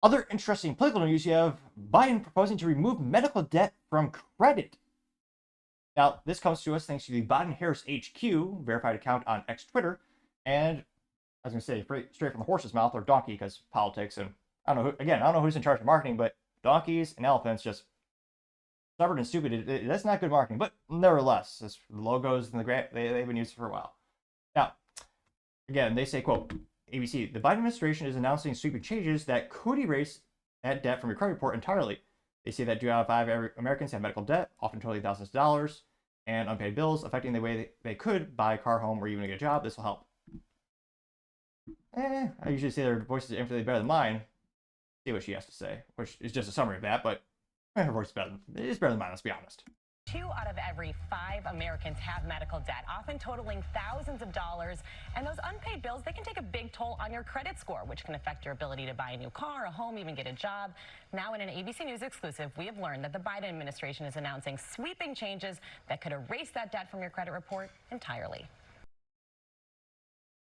Other interesting political news, you have Biden proposing to remove medical debt from credit. Now, this comes to us thanks to the Biden Harris HQ verified account on X Twitter. And I was going to say straight from the horse's mouth, or donkey, because politics. And I don't know, again, I don't know who's in charge of marketing, but donkeys and elephants just stubborn and stupid. That's not good marketing. But nevertheless, the logos and they've been used for a while. Now, again, they say, quote, ABC, the Biden administration is announcing sweeping changes that could erase that debt from your credit report entirely. They say that 2 out of 5 Americans have medical debt, often totaling thousands of dollars, and unpaid bills, affecting the way they could buy a car, home, or even get a job. This will help. I usually say their voices are infinitely better than mine. See what she has to say, which is just a summary of that, but her voice is better than mine, let's be honest. 2 out of every 5 Americans have medical debt, often totaling thousands of dollars. And those unpaid bills, they can take a big toll on your credit score, which can affect your ability to buy a new car, a home, even get a job. Now, in an ABC News exclusive, we have learned that the Biden administration is announcing sweeping changes that could erase that debt from your credit report entirely.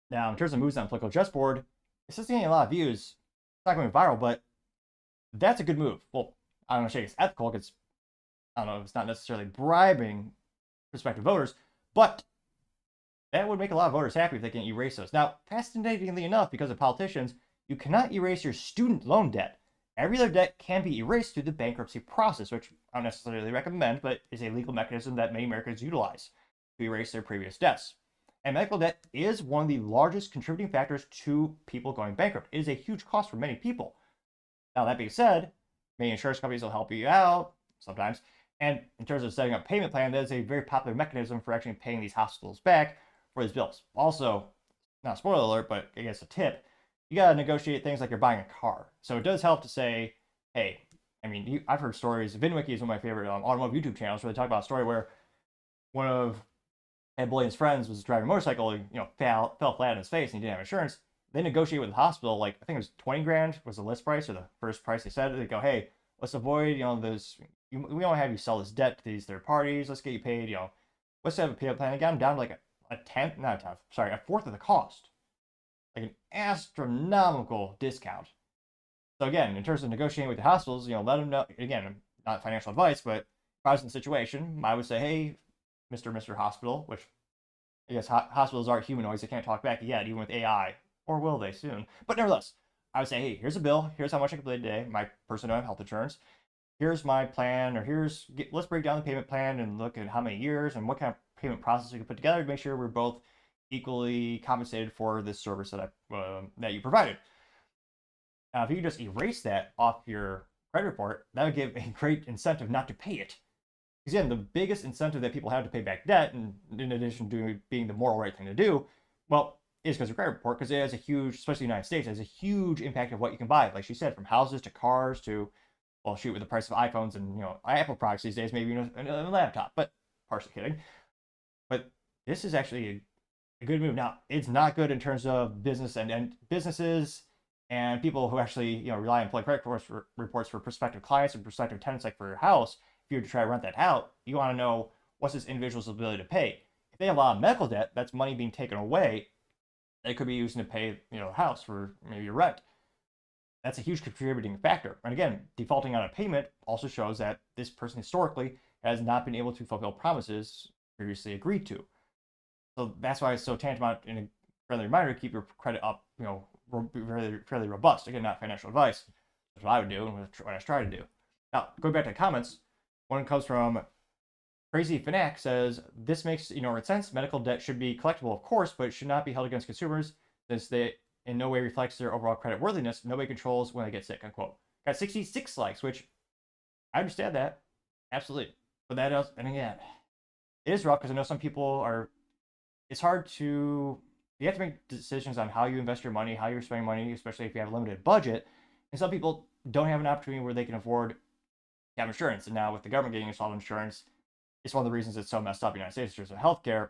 Now, in terms of moves on political chessboard, it's just getting a lot of views. It's not going viral, but that's a good move. Well, I don't know if it's ethical because I don't know if it's not necessarily bribing prospective voters, but that would make a lot of voters happy if they can erase those. Now, fascinatingly enough, because of politicians, you cannot erase your student loan debt. Every other debt can be erased through the bankruptcy process, which I don't necessarily recommend, but is a legal mechanism that many Americans utilize to erase their previous debts. And medical debt is one of the largest contributing factors to people going bankrupt. It is a huge cost for many people. Now, that being said, many insurance companies will help you out sometimes. And in terms of setting up a payment plan, that is a very popular mechanism for actually paying these hospitals back for these bills. Also, not spoiler alert, but I guess a tip, you got to negotiate things like you're buying a car. So it does help to say, hey, I mean, I've heard stories. VinWiki is one of my favorite automotive YouTube channels where they talk about a story where one of Ed Bullian's friends was driving a motorcycle, fell flat on his face and he didn't have insurance. They negotiate with the hospital, like I think it was 20 grand was the list price or the first price they said. They go, hey, let's avoid, this. We don't have you sell this debt to these third parties. Let's get you paid. Let's have a payment plan. They got them down to like a tenth, not a tenth, sorry, a fourth of the cost, like an astronomical discount. So again, in terms of negotiating with the hospitals, let them know. Again, not financial advice, but if I was in the situation, I would say, hey, Mr. Hospital, which I guess hospitals aren't humanoids. They can't talk back yet, even with AI, or will they soon? But nevertheless, I would say, hey, here's a bill. Here's how much I can pay today. My person don't have health insurance. Here's my plan, or let's break down the payment plan and look at how many years and what kind of payment process we can put together to make sure we're both equally compensated for this service that you provided. Now, if you just erase that off your credit report, that would give a great incentive not to pay it. Because again, the biggest incentive that people have to pay back debt, and in addition to being the moral right thing to do, well, is because of credit report, because it has a huge, especially in the United States, it has a huge impact of what you can buy. Like she said, from houses to cars to, well, shoot, with the price of iPhones and Apple products these days, maybe a laptop. But partially kidding. But this is actually a good move. Now, it's not good in terms of business and businesses and people who actually rely on credit reports for prospective clients and prospective tenants, like for your house. If you were to try to rent that out, you want to know what's this individual's ability to pay. If they have a lot of medical debt, that's money being taken away. It could be used to pay a house for maybe your rent. That's a huge contributing factor. And again, defaulting on a payment also shows that this person historically has not been able to fulfill promises previously agreed to. So that's why it's so tantamount in a friendly reminder to keep your credit up, fairly robust. Again, not financial advice. That's what I would do and what I try to do. Now, going back to the comments, one comes from Crazy Fanac, says, this makes sense. Medical debt should be collectible, of course, but it should not be held against consumers since they in no way reflects their overall credit worthiness. Nobody controls when they get sick, unquote. Got 66 likes, which I understand that. Absolutely. But that is, and again, it is rough because I know some people are, it's hard to, you have to make decisions on how you invest your money, how you're spending money, especially if you have a limited budget. And some people don't have an opportunity where they can afford to have insurance. And now with the government getting installed insurance, it's one of the reasons it's so messed up in the United States in terms of healthcare.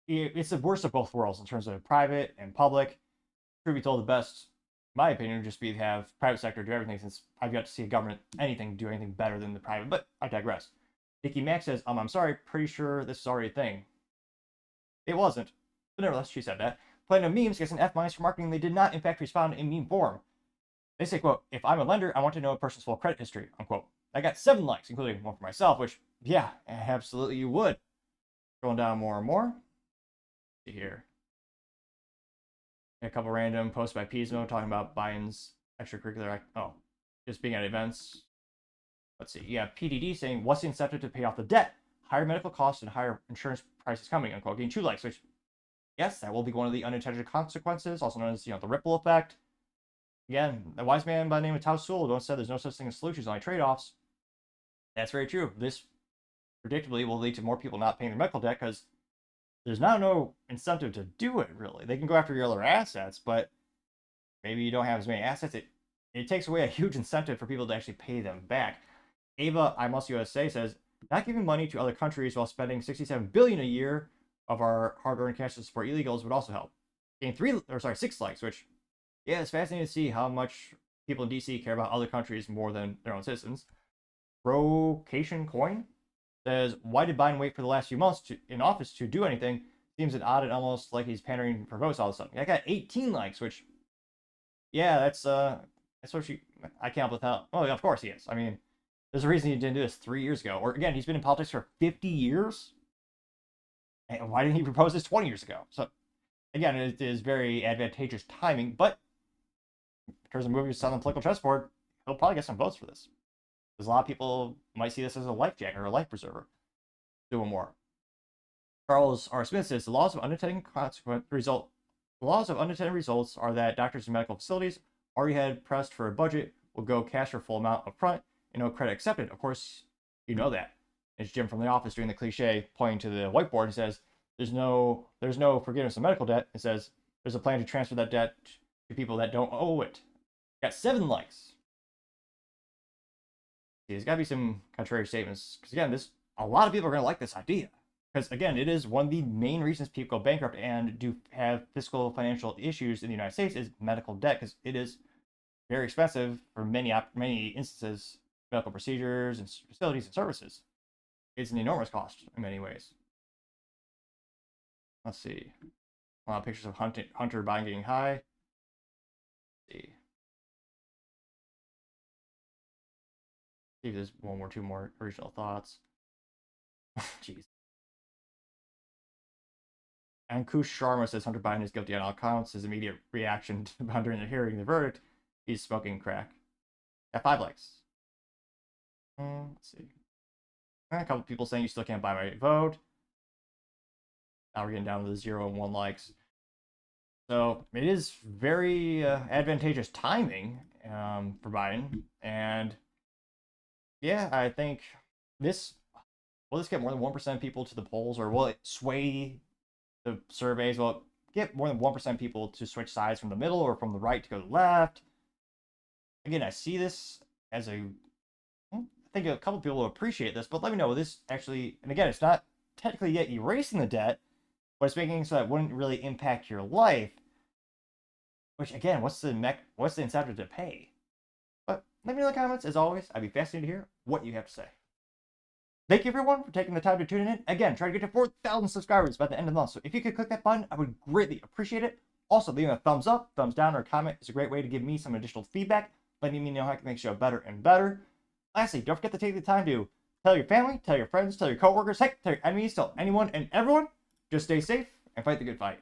It's the worst of both worlds in terms of private and public. Truth be told, the best, in my opinion, would just be to have private sector do everything, since I've got to see a government do anything better than the private. But I digress. Nikki Mack says, I'm sorry, pretty sure this is already a thing. It wasn't. But nevertheless, she said that. Planet of Memes gets an F- for marketing. They did not, in fact, respond in meme form. They say, quote, if I'm a lender, I want to know a person's full credit history, unquote. I got 7 likes, including one for myself, which, yeah, absolutely you would. Scrolling down more and more. See here. A couple random posts by Pismo talking about Biden's extracurricular, just being at events. Let's see. Yeah, PDD saying, what's the incentive to pay off the debt? Higher medical costs and higher insurance prices coming, unquote. Getting 2 likes, which, yes, that will be one of the unintended consequences, also known as, the ripple effect. Again, a wise man by the name of Tao Sewell once said there's no such thing as solutions, only trade-offs. That's very true. This predictably will lead to more people not paying their medical debt because there's now no incentive to do it, really. They can go after your other assets, but maybe you don't have as many assets. It takes away a huge incentive for people to actually pay them back. Ava I Must USA says, not giving money to other countries while spending $67 billion a year of our hard-earned cash to support illegals would also help. Getting 6 likes, which, yeah, it's fascinating to see how much people in DC care about other countries more than their own citizens. Rocation Coin says, why did Biden wait for the last few months in office to do anything? Seems an odd and almost like he's pandering for votes all of a sudden. I got 18 likes, which, yeah, that's what I can't with how. Oh, of course he is. I mean, there's a reason he didn't do this 3 years ago. Or again, he's been in politics for 50 years. And why didn't he propose this 20 years ago? So again, it is very advantageous timing, but in terms of moving on the political chessboard, he'll probably get some votes for this. Because a lot of people might see this as a life jacket or a life preserver. Doing more. Charles R. Smith says the laws of unintended results are that doctors and medical facilities already had pressed for a budget will go cash for full amount up front and no credit accepted. Of course, you know that. It's Jim from The Office doing the cliche, pointing to the whiteboard and says, there's no forgiveness of medical debt. It says there's a plan to transfer that debt to people that don't owe it. Got 7 likes. There's got to be some contrary statements because again, a lot of people are going to like this idea because again, it is one of the main reasons people go bankrupt and do have fiscal financial issues in the United States is medical debt because it is very expensive for many instances, medical procedures and facilities and services. It's an enormous cost in many ways. Let's see. A lot of pictures of Hunter Biden getting high. Let's see. See if there's one or two more original thoughts. Jeez. Ankush Sharma says Hunter Biden is guilty on all counts. His immediate reaction to during the hearing the verdict, he's smoking crack. Got 5 likes. Let's see. A couple people saying you still can't buy my vote. Now we're getting down to the 0 and 1 likes. So it is very advantageous timing for Biden. And yeah, I think will this get more than 1% of people to the polls, or will it sway the surveys? Will it get more than 1% of people to switch sides from the middle or from the right to go to the left? Again, I see this as I think a couple people will appreciate this, but let me know this actually, and again, it's not technically yet erasing the debt, but it's making it so that it wouldn't really impact your life. Which again, what's the incentive to pay? But let me know in the comments. As always, I'd be fascinated to hear what you have to say. Thank you everyone for taking the time to tune in. Again, try to get to 4,000 subscribers by the end of the month. So if you could click that button, I would greatly appreciate it. Also, leaving a thumbs up, thumbs down, or a comment is a great way to give me some additional feedback, letting me know how I can make the show better and better. Lastly, don't forget to take the time to tell your family, tell your friends, tell your coworkers, heck, tell your enemies, tell anyone and everyone. Just stay safe and fight the good fight.